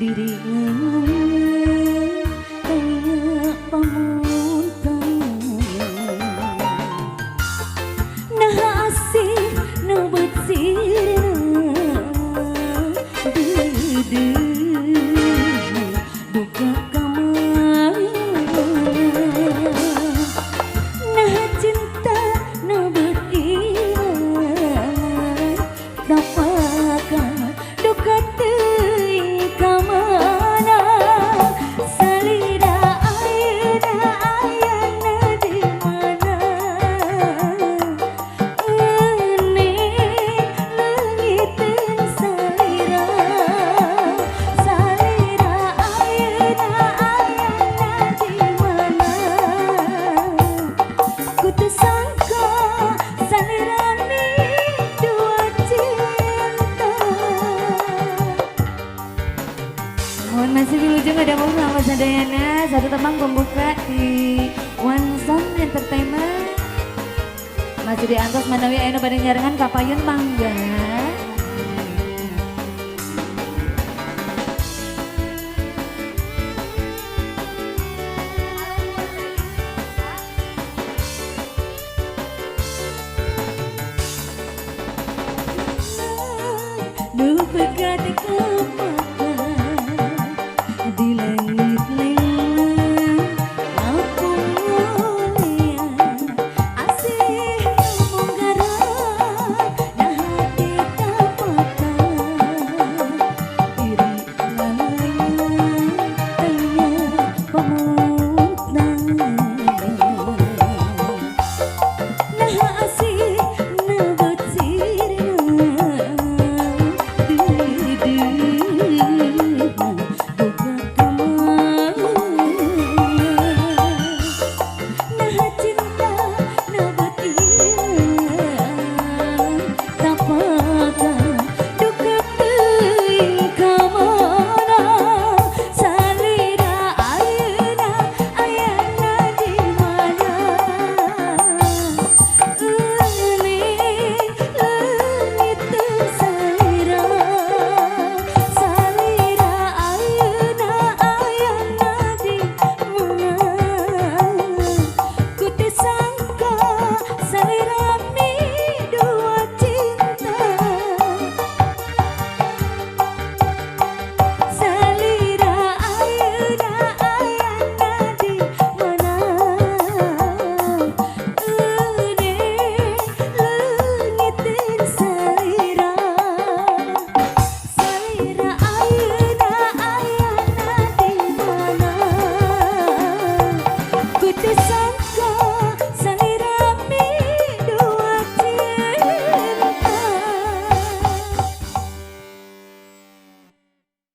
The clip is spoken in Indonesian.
diri kayak pamuntang nah asih nubet sirna buka kamar nah cinta nubet iman tapakah duka teuing kamana salira ayeuna ayana di mana euning leungiteun salira salira ayeuna ayana di mana ku teu sangka salira ni dua cinta. Mohon masih di ujung ada Muhammad Sadayana, satu tembang pembuka di One Sound Entertainment. Masih di Antos Manawi Aino pada nyarengan Kapayun Mangga. Nu pegat